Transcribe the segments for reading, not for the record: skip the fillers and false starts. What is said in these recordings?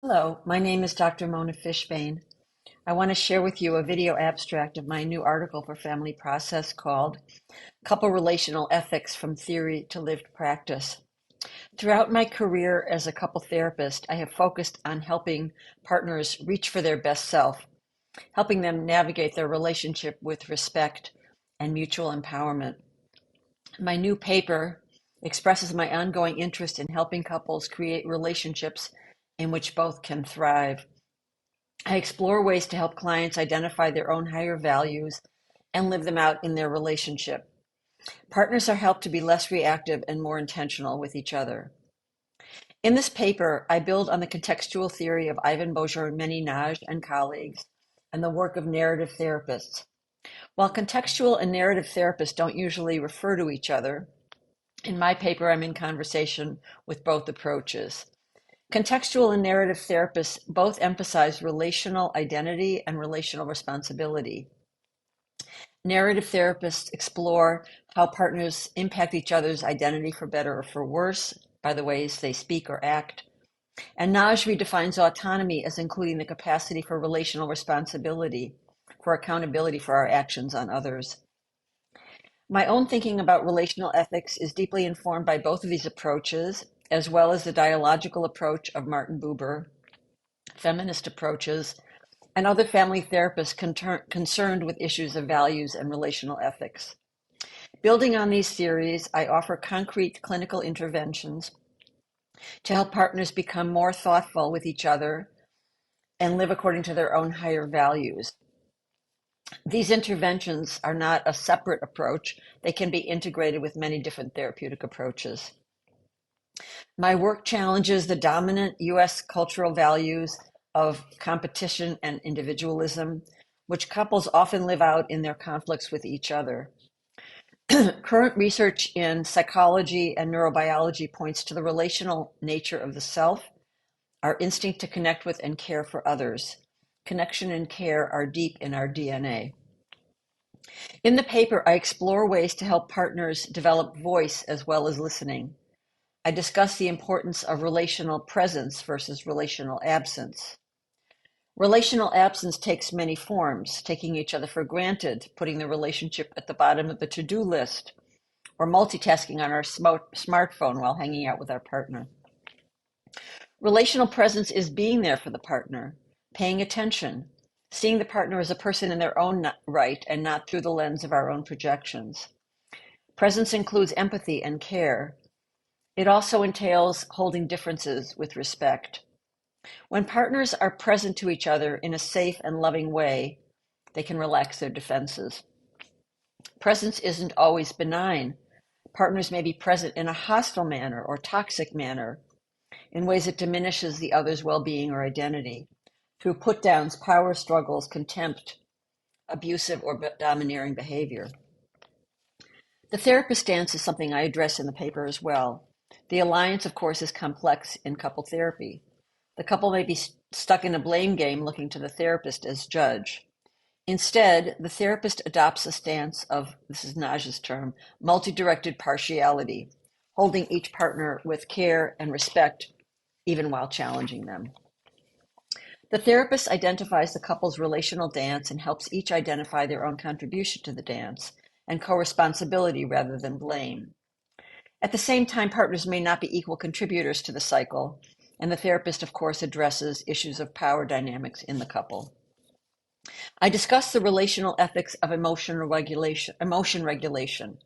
Hello, my name is Dr. Mona Fishbane. I want to share with you a video abstract of my new article for Family Process called Couple Relational Ethics from Theory to Lived Practice. Throughout my career as a couple therapist, I have focused on helping partners reach for their best self, helping them navigate their relationship with respect and mutual empowerment. My new paper expresses my ongoing interest in helping couples create relationships in which both can thrive. I explore ways to help clients identify their own higher values and live them out in their relationship. Partners are helped to be less reactive and more intentional with each other. In this paper, I build on the contextual theory of Ivan Boszormenyi-Nagy and colleagues and the work of narrative therapists. While contextual and narrative therapists don't usually refer to each other, in my paper I'm in conversation with both approaches. Contextual and narrative therapists both emphasize relational identity and relational responsibility. Narrative therapists explore how partners impact each other's identity for better or for worse by the ways they speak or act. And Nagy redefines autonomy as including the capacity for relational responsibility, for accountability for our actions on others. My own thinking about relational ethics is deeply informed by both of these approaches, as well as the dialogical approach of Martin Buber, feminist approaches, and other family therapists concerned with issues of values and relational ethics. Building on these theories, I offer concrete clinical interventions to help partners become more thoughtful with each other and live according to their own higher values. These interventions are not a separate approach. They can be integrated with many different therapeutic approaches. My work challenges the dominant US cultural values of competition and individualism, which couples often live out in their conflicts with each other. Current research in psychology and neurobiology points to the relational nature of the self, our instinct to connect with and care for others. Connection and care are deep in our DNA. In the paper, I explore ways to help partners develop voice as well as listening. I discuss the importance of relational presence versus relational absence. Relational absence takes many forms, taking each other for granted, putting the relationship at the bottom of the to-do list, or multitasking on our smartphone while hanging out with our partner. Relational presence is being there for the partner, paying attention, seeing the partner as a person in their own right and not through the lens of our own projections. Presence includes empathy and care. It also entails holding differences with respect. When partners are present to each other in a safe and loving way, they can relax their defenses. Presence isn't always benign. Partners may be present in a hostile manner or toxic manner, in ways that diminishes the other's well-being or identity, through put-downs, power struggles, contempt, abusive or domineering behavior. The therapist stance is something I address in the paper as well. The alliance, of course, is complex in couple therapy. The couple may be stuck in a blame game looking to the therapist as judge. Instead, the therapist adopts a stance of, this is Nagy's term, multi-directed partiality, holding each partner with care and respect, even while challenging them. The therapist identifies the couple's relational dance and helps each identify their own contribution to the dance and co-responsibility rather than blame. At the same time, partners may not be equal contributors to the cycle, and the therapist, of course, addresses issues of power dynamics in the couple. I discuss the relational ethics of emotion regulation.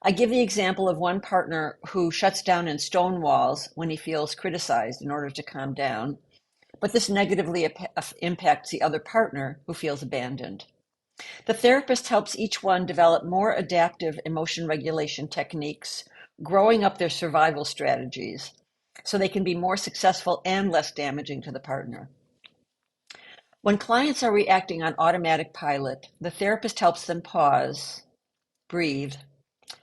I give the example of one partner who shuts down and stonewalls when he feels criticized in order to calm down, but this negatively impacts the other partner who feels abandoned. The therapist helps each one develop more adaptive emotion regulation techniques, growing up their survival strategies, so they can be more successful and less damaging to the partner. When clients are reacting on automatic pilot, the therapist helps them pause, breathe,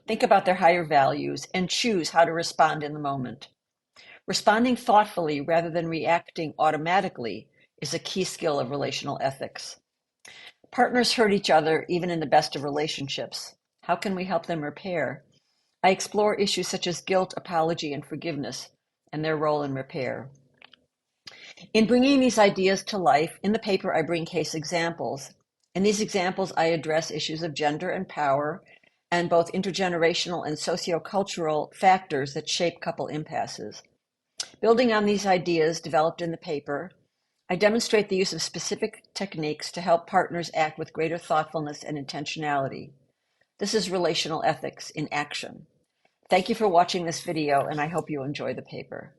think about their higher values, and choose how to respond in the moment. Responding thoughtfully rather than reacting automatically is a key skill of relational ethics. Partners hurt each other even in the best of relationships. How can we help them repair? I explore issues such as guilt, apology, and forgiveness, and their role in repair. In bringing these ideas to life, in the paper I bring case examples. In these examples, I address issues of gender and power and both intergenerational and sociocultural factors that shape couple impasses. Building on these ideas developed in the paper, I demonstrate the use of specific techniques to help partners act with greater thoughtfulness and intentionality. This is relational ethics in action. Thank you for watching this video, and I hope you enjoy the paper.